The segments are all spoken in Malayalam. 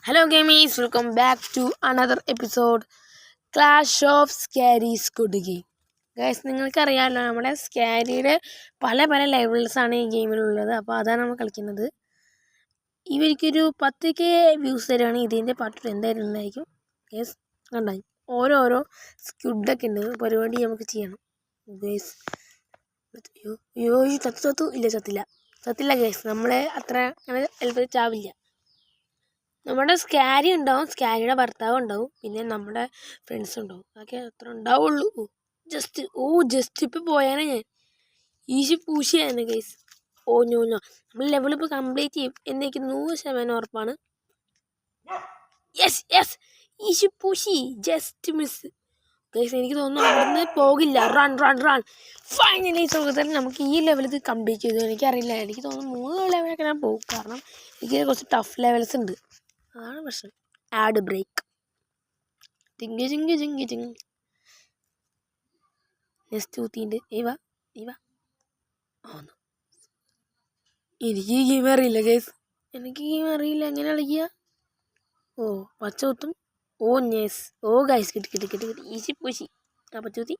Hello gamies, welcome back to another episode Clash of Scary Squid Game. Guys, നിങ്ങൾക്കറിയാമല്ലോ നമ്മുടെ സ്കാരിയുടെ പല ലെവൽസാണ് ഈ ഗെയിമിലുള്ളത്. അപ്പോൾ അതാണ് നമ്മൾ കളിക്കുന്നത്. ഇവർക്കൊരു 10K വ്യൂസ് തരുവാണെങ്കിൽ ഇതിൻ്റെ പാർട്ട് എന്തായാലും ഉണ്ടായിരിക്കും. ഗൈസ് കണ്ടായി ഓരോരോ സ്ക്വിഡൊക്കെ ഉണ്ട്, പരിപാടി നമുക്ക് ചെയ്യണം. ഗൈസ് അയ്യോ ചത്തില്ല ഗൈസ്, നമ്മളെ അത്ര അങ്ങനെ എളുപ്പത്തിൽ ചാവില്ല. നമ്മുടെ സ്കാരി ഉണ്ടാവും, സ്കാരിയുടെ ഭർത്താവ് ഉണ്ടാവും, പിന്നെ നമ്മുടെ ഫ്രണ്ട്സ് ഉണ്ടാവും. അതൊക്കെ അത്ര ഉണ്ടാവുള്ളൂ. ജസ്റ്റ് ഇപ്പം പോയാനെ ഞാൻ പൂശിയായിരുന്നു ഗൈസ്. നോ നമ്മൾ ലെവലിപ്പോൾ കംപ്ലീറ്റ് ചെയ്യും എന്നേക്ക് 100% ഉറപ്പാണ്. യെസ് പൂശി, ജസ്റ്റ് മിസ് ഗൈസ്. എനിക്ക് തോന്നുന്നു അവിടുന്ന് പോകില്ല. റൺ ഫൈനലി സുഹൃത്തുക്കൾ നമുക്ക് ഈ ലെവലിൽ കംപ്ലീറ്റ് ചെയ്തു. എനിക്കറിയില്ല, എനിക്ക് തോന്നുന്നു 3 ലെവലൊക്കെ ഞാൻ പോകും. കാരണം എനിക്ക് കുറച്ച് ടഫ് ലെവൽസ് ഉണ്ട്, അതാണ് പ്രശ്നം. ആഡ് ബ്രേക്ക് ജിങ് നെക്സ്റ്റ് ഊത്തിണ്ട്. ഇവാ എനിക്ക് ഗെയിം അറിയില്ല ഗൈസ്, എങ്ങനെ കളിക്കുക. പച്ച ഊത്തും. നെസ് ഗൈസ് കിട്ടി. ഈസി പൂശി. പച്ചൂത്തി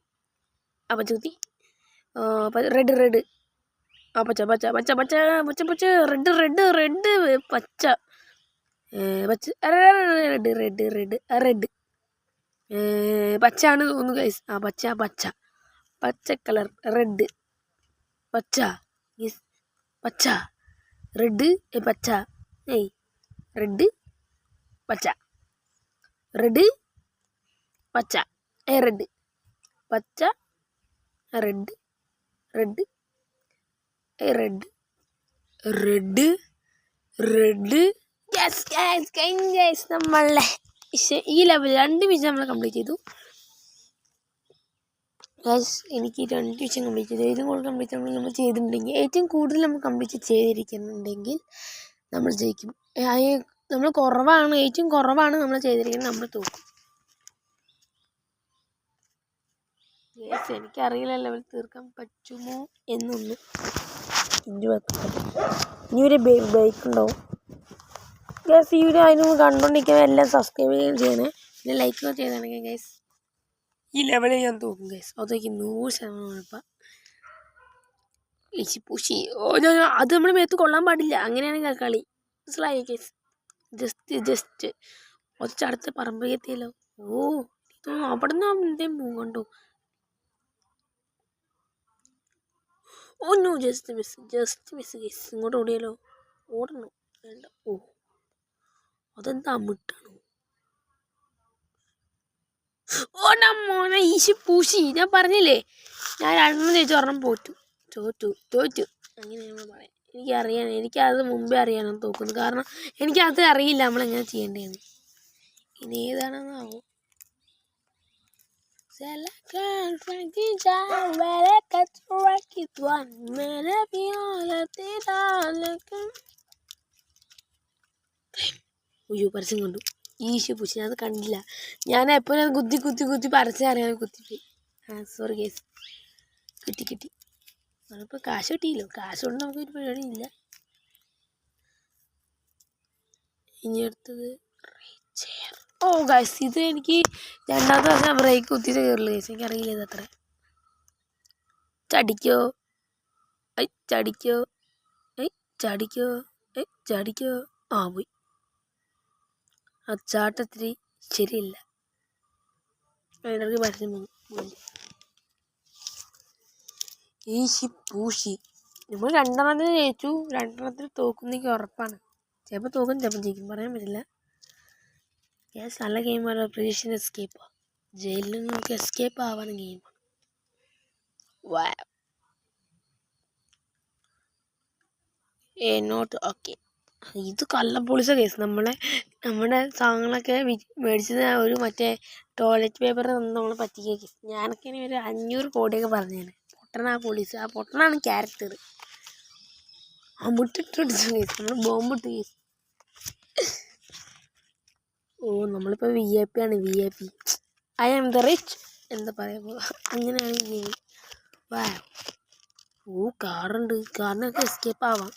റെഡ് പച്ച റെഡ് പച്ചയാണ് തോന്നുന്നു ഗൈസ്. പച്ച കളർ റെഡ് പച്ച റെഡ് പച്ച റെഡ് പച്ച റെഡ് പച്ച റെഡ് പച്ച റെഡ് നമ്മളെ ഈ ലെവൽ 2 മിഷൻ നമ്മൾ കംപ്ലീറ്റ് ചെയ്തു. എനിക്ക് 2 മിഷൻ കംപ്ലീറ്റ് ചെയ്തു. ഏറ്റവും കൂടുതൽ കംപ്ലീറ്റ് നമ്മൾ ചെയ്തിട്ടുണ്ടെങ്കിൽ, ഏറ്റവും കൂടുതൽ നമ്മൾ കംപ്ലീറ്റ് ചെയ്തിരിക്കുന്നുണ്ടെങ്കിൽ നമ്മൾ ജയിക്കും. നമ്മൾ ഏറ്റവും കുറവാണ് നമ്മൾ ചെയ്തിരിക്കുന്നത്, നമ്മൾ തോക്കും. എനിക്കറിയില്ല ലെവൽ തീർക്കാൻ പറ്റുമോ എന്നൊന്നും. ഇനി ഒരു ബൈക്ക് ഉണ്ടാവും ഗൈസ്. ഈ വീഡിയോ അതിന് കണ്ടുകൊണ്ടിരിക്കുന്ന എല്ലാം സബ്സ്ക്രൈബ് ചെയ്യുകയും ചെയ്യണേ, പിന്നെ ലൈക്ക് ചെയ്താണെങ്കിൽ ഗൈസ് ഈ ലെവലിൽ ഞാൻ തോക്കും ഗൈസ്. അതൊക്കെ 100% ഇപ്പം പൂശി. അത് നമ്മുടെ മേത്ത് കൊള്ളാൻ പാടില്ല, അങ്ങനെയാണ് കളി. മനസ്സിലായി ഗൈസ്? ജസ്റ്റ് ഒച്ചടുത്ത് പറമ്പെത്തിയല്ലോ. അവിടെ നിന്ന് എന്തേലും കണ്ടോ? Just miss guys. ഇങ്ങോട്ട് ഓടിയാലോ? ഓടണോ? വേണ്ട. അതെന്താ മിട്ടാണോ? മോനെ പൂശി. ഞാൻ പറഞ്ഞില്ലേ, ഞാൻ 2 ജയിച്ചു, ഒരെണ്ണം തോറ്റു അങ്ങനെയാണ് പറയാം. എനിക്കത് മുമ്പേ അറിയാനാണ് തോക്കുന്നത്. കാരണം എനിക്കത് അറിയില്ല നമ്മളെങ്ങനെ ചെയ്യേണ്ടതെന്ന്. ഇനി ഏതാണെന്നാവോ? പരസ്യം കണ്ടു. പൂശി. അത് കണ്ടില്ല ഞാൻ. എപ്പോഴും കുത്തി പരസ്യം അറിയാൻ കുത്തിപ്പോയി. Sorry case. കിട്ടി. നമ്മളിപ്പോൾ കാശ് കിട്ടിയില്ലോ. കാശ് കൊണ്ട് നമുക്കൊരു പരിപാടിയില്ല. ഇനി അടുത്തത് ഗൈസ്, ഇത് എനിക്ക് 2ാമത്തെ ദിവസം ബ്രേക്ക് കുത്തിയിട്ട് കയറില്ല ഗൈസ്. എനിക്കറിയില്ല ഇതത്ര. ചടിക്കോ പോയി. ആ ചാട്ടത്തിരി ശരിയില്ല. അതിനൊക്കെ പരസ്യം പൂശി. നമ്മൾ 2 ജയിച്ചു, 2 തോക്കുന്നെങ്കിൽ ഉറപ്പാണ്. ചിലപ്പോൾ തോക്കും, ചിലപ്പോൾ ജയിക്കും, പറയാൻ പറ്റില്ല. നല്ല ഗെയിമാണ്. പ്രീഷൻ എസ്കേപ്പാണ്. ജയിലിൽ നിന്ന് നമുക്ക് എസ്കേപ്പ് ആവാൻ ഗെയിമാണ്. Not okay. ഇത് കള്ളപ്പൊളിച്ച കേസ്. നമ്മുടെ സാധനങ്ങളൊക്കെ മേടിച്ചത് ഒരു മറ്റേ ടോയ്ലറ്റ് പേപ്പർ നമ്മൾ പറ്റിയ കേസ്. ഞാനൊക്കെ ഇനി ഒരു 500 കോടിയൊക്കെ പറഞ്ഞേനെ. പൊട്ടനാ പോലീസ്. ആ പൊട്ടനാണ് ക്യാരക്ടർ. മുട്ടിട്ട് കേസ്. നമ്മൾ ബോംബിട്ട് കേസ്. നമ്മളിപ്പോൾ VIP ആണ്. VIP. I am the rich എന്താ പറയുമ്പോൾ അങ്ങനെയാണ് ഗെയിം. കാറുണ്ട്. കാറിനൊക്കെ എസ്കേപ്പ് ആവാം.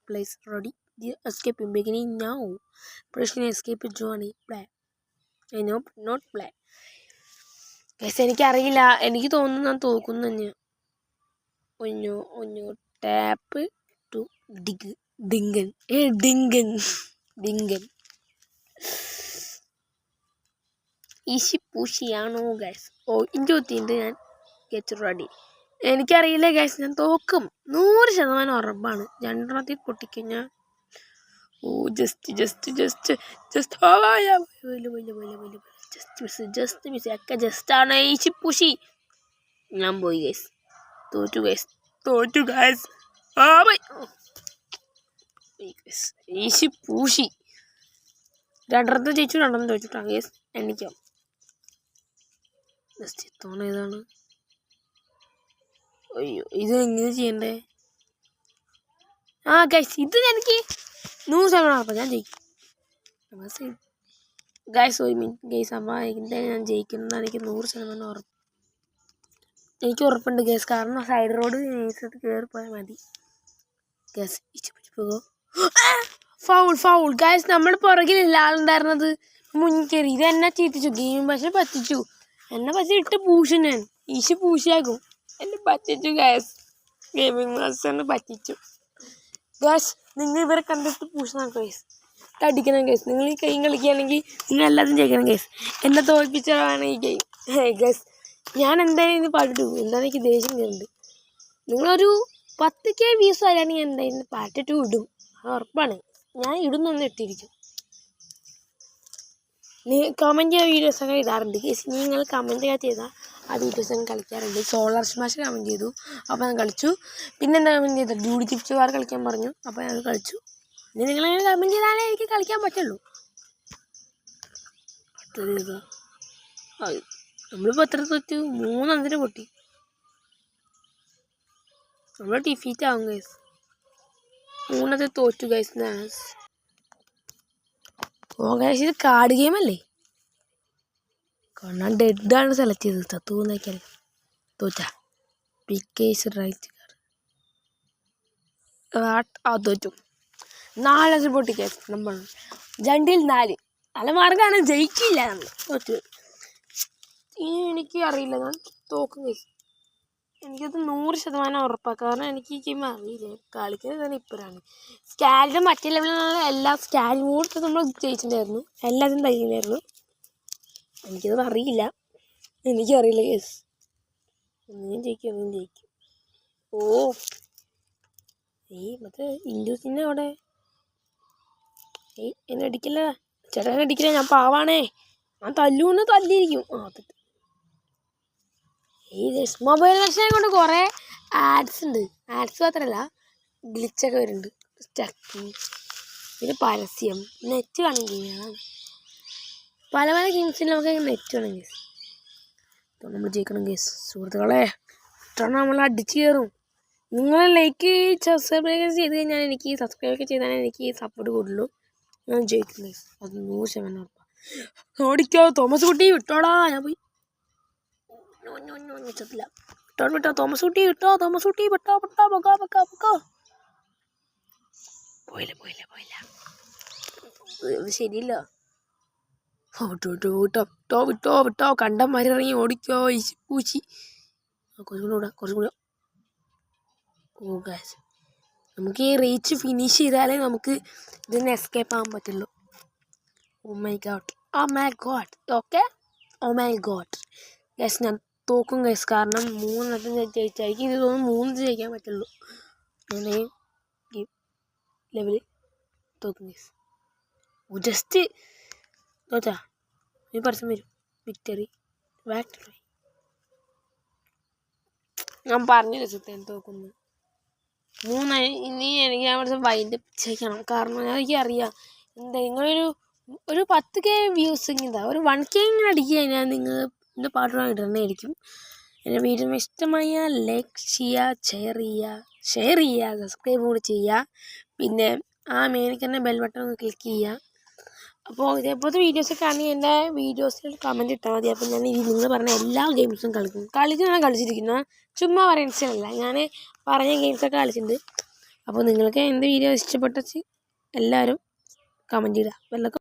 Place ready the escape beginning now. Pressing escape Johnny. Play. I know, not play. Guys, എനിക്കറിയില്ല. എനിക്ക് തോന്നുന്നു ഞാൻ തോക്കുന്നു തന്നെയാണ്. ഒഞ്ഞു ടാപ്പ് ടു ഡിങ്കൻ. ഡിങ്കൻ. ഈശി പൂശിയാണോ ഗൈസ്? ഇഞ്ചി കുത്തിയിട്ട് ഞാൻ ഗെറ്റ് റെഡി. എനിക്കറിയില്ല ഗൈസ്, ഞാൻ തോക്കും 100% ഉറപ്പാണ്. രണ്ടെണ്ണത്തിൽ പൊട്ടിക്കഴിഞ്ഞാൽ ജസ്റ്റ് മിസ് ഒക്കെ ജസ്റ്റാണ്. ഈശി പൂശി ഞാൻ പോയി ഗൈസ്. തോറ്റു ഗൈസ്. ഈശി പൂശി. രണ്ടെണ്ണത്തിൽ ജയിച്ചു, രണ്ടെണ്ണം തോറ്റിട്ടാണ് ഗൈസ്. എണ്ണിക്കാം. ജസ്റ്റ് തോണ ഏതാണ്? അയ്യോ, ഇത് എങ്ങനെ ചെയ്യണ്ടേ? ഗൈസ്, ഇത് എനിക്ക് 100% ഉറപ്പാണ് ഞാൻ ജയിക്കും. ഗൈസ്, ഒരു മിനിറ്റ് ഗൈസ്. അപ്പോൾ ഞാൻ ജയിക്കുന്നതാണ് എനിക്ക് 100% ഉറപ്പ്. എനിക്ക് ഉറപ്പുണ്ട് ഗൈസ്, കാരണം സൈഡ് റോഡ് കയറി പോയാൽ മതി. ഗൈസ്, പോകുമോ? Foul guys. നമ്മുടെ പുറകിലില്ല ആളുണ്ടായിരുന്നത്, മുന്നിൽ കയറി. ഇത് എന്നെ ചീറ്റിച്ചു. ഗെയിം പക്ഷെ പറ്റിച്ചു. എന്നെ പക്ഷെ ഇട്ട് പൂശും ഞാൻ. ഈശി പൂശിയാക്കും. എന്നെ പറ്റിച്ചു ഗൈസ്. ഗെയിമിംഗ് മാസ്റ്ററിനെ പറ്റിച്ചു ഗൈസ്. നിങ്ങൾ ഇവരെ കണ്ടിട്ട് പൂശണം ഗൈസ്. അടിക്കണം ഗൈസ്. നിങ്ങൾ ഈ ഗെയിം കളിക്കുകയാണെങ്കിൽ നിങ്ങൾ എല്ലാതും ചെയ്യണം ഗൈസ്. എന്നെ തോൽപ്പിച്ചതാണ് ഈ ഗെയിം ഗൈസ്. ഞാൻ എന്തായാലും ഇത് പാട്ടിട്ടു. എന്താണെന്ന് എനിക്ക് ദേഷ്യം കയറുന്നുണ്ട്. നിങ്ങളൊരു 10K വ്യൂസ് വരാണെങ്കിൽ എന്തായാലും പാർട്ട് 2 ഇടും. അത് ഉറപ്പാണ്. ഞാൻ ഇടുന്നൊന്നും ഇട്ടിരിക്കും. കമൻറ്റ് ചെയ്യുന്ന വീഡിയോസൊക്കെ ഇടാറുണ്ട് ഗൈസ്. നിങ്ങൾ കമൻറ്റ് ചെയ്താൽ ആ വീഡിയോസൊക്കെ കളിക്കാറുണ്ട്. സോളാർ സ്മാഷ് കമൻറ്റ് ചെയ്തു, അപ്പോൾ ഞാൻ കളിച്ചു. പിന്നെ എന്താ കമൻറ്റ് ചെയ്തത്? ഡ്യൂഡി ചിപ്സുകാർ കളിക്കാൻ പറഞ്ഞു, അപ്പോൾ ഞാൻ കളിച്ചു. പിന്നെ നിങ്ങളങ്ങനെ കമൻറ്റ് ചെയ്താലേ എനിക്ക് കളിക്കാൻ പറ്റുള്ളൂ. നമ്മളിപ്പോൾ എത്ര തോറ്റു? 3 പൊട്ടി. നമ്മൾ ഡിഫീറ്റ് ആവും ഗൈസ്. 3 തോറ്റു ഗൈസ്. ഗൈസ്, ഇത് കാർഡ് ഗെയിമല്ലേ? കാരണം ഡെഡാണ് സെലക്ട് ചെയ്തത്. തത്തുന്നൊക്കെ തോറ്റ പിക്കേസ് റൈറ്റ് കാർഡ് തോറ്റു. 4 പൊട്ടി ഗൈസ്. നമ്മൾ 2-ൽ 4 നല്ല മാർഗമാണ്. ജയിക്കില്ല നമ്മൾ. തോറ്റു. ഇനി എനിക്ക് അറിയില്ല, ഞാൻ തോക്കും ഗൈസ്. എനിക്കത് 100% ഉറപ്പാണ്. കാരണം എനിക്ക് ഈ ഗെയിം അറിയില്ല. കളിക്കുന്നത് തന്നെ ഇപ്പോഴാണ്. സ്കാലിൻ്റെ മറ്റേ ലെവലിലുള്ള എല്ലാ സ്കാൽ മൂഡ് നമ്മൾ ജയിച്ചിട്ടുണ്ടായിരുന്നു. എല്ലാത്തിനും തയ്യില്ലായിരുന്നു. എനിക്കത് അറിയില്ല. എനിക്കറിയില്ല ഗൈസ്. ഒന്നും ജയിക്കും. മറ്റേ ഇൻഡ്യൂസിൻ്റെ അവിടെ എന്നെ അടിക്കില്ല ചേട്ടാ. എന്നെ അടിക്കില്ല. ഞാൻ പാവാണേ. ഞാൻ തല്ലിയിരിക്കും. മൊബൈൽ വെർഷനെ കൊണ്ട് കുറേ ആഡ്സ് ഉണ്ട്. ആഡ്സ് മാത്രമല്ല, ഗ്ലിച്ചൊക്കെ വരുന്നുണ്ട്. സ്റ്റക്കിങ്, പിന്നെ പരസ്യം, നെറ്റ് വേണമെങ്കിൽ പല ഗെയിംസിൽ നമുക്ക് നെറ്റ് വേണം ഗേസ്. അപ്പോൾ നമ്മൾ ജയിക്കണം ഗേസ്. സുഹൃത്തുക്കളെ, ഇട്ടാണ് നമ്മൾ അടിച്ചു കയറും. നിങ്ങൾ ലൈക്ക് സബ്സ്ക്രൈബ് ചെയ്ത് കഴിഞ്ഞാൽ എനിക്ക് സബ്സ്ക്രൈബ് ചെയ്താൽ എനിക്ക് സപ്പോർട്ട് കൂടുള്ളൂ. ഞാൻ ജയിക്കും ഗേസ്. അത് 100% ഉറപ്പാണ്. ഓടിക്കോ തോമസ് കുട്ടി, വിട്ടോടാ. ഞാൻ പോയി വിട്ടോ തോമസ് കുട്ടി, വിട്ടോ. പോയില്ല. ശരിയില്ല. വിട്ടോ. കണ്ടന്മാരി ഇറങ്ങി ഓടിക്കോ. പൂച്ചി കുറച്ചും കൂടെ. ഗൈസ്, നമുക്ക് ഈ റീച്ച് ഫിനിഷ് ചെയ്താലേ നമുക്ക് ഇതിന് എസ്കേപ്പ് ആകാൻ പറ്റുള്ളൂ. Oh my god. Okay. Oh my god guys, ഞാൻ തോക്കും ഗൈസ്. കാരണം 3 ജയിച്ചായിരിക്കും. ഇത് തോന്നുന്നു 3 ജയിക്കാൻ പറ്റുള്ളൂ. ഞാൻ ഈ ലെവലിൽ തോക്കും ഗൈസ്. ജസ്റ്റ് തോറ്റാ ഈ പരസ്യം വരും. വിക്ടറി. ഞാൻ പറഞ്ഞില്ല സുത്തേൻ തോക്കുന്നു. 3 ഇനി എനിക്ക് അവിടെ വൈൻഡ് ചെയ്യണം. കാരണം എനിക്കറിയാം എന്താ നിങ്ങളൊരു 10K വ്യൂസ് ഇങ്ങനെ ഒരു 1K ഇങ്ങനെ അടിക്കുക കഴിഞ്ഞാൽ നിങ്ങൾ എൻ്റെ പാട്ടുമായി ഇടണമായിരിക്കും. എൻ്റെ വീഡിയോ ഇഷ്ടമായ ലൈക്ക് ചെയ്യുക, ഷെയർ ചെയ്യുക, സബ്സ്ക്രൈബ് കൂടി ചെയ്യുക. പിന്നെ ആ മേലേക്ക് തന്നെ ബെൽ ബട്ടൺ ഒന്ന് ക്ലിക്ക് ചെയ്യുക. അപ്പോൾ ഇതേപോലത്തെ വീഡിയോസൊക്കെ ആണെങ്കിൽ എൻ്റെ വീഡിയോസിൽ കമൻറ്റ് ഇട്ടാൽ മതി. അപ്പോൾ ഞാൻ നിങ്ങൾ പറഞ്ഞ എല്ലാ ഗെയിംസും കളിച്ചിരിക്കുന്നു. ചുമ്മാ പറയുന്നതല്ല, ഞാൻ പറഞ്ഞ ഗെയിംസൊക്കെ കളിച്ചിട്ടുണ്ട്. അപ്പോൾ നിങ്ങൾക്ക് എന്ത് വീഡിയോ ഇഷ്ടപ്പെട്ട എല്ലാവരും കമൻറ്റ് ചെയ്യുക.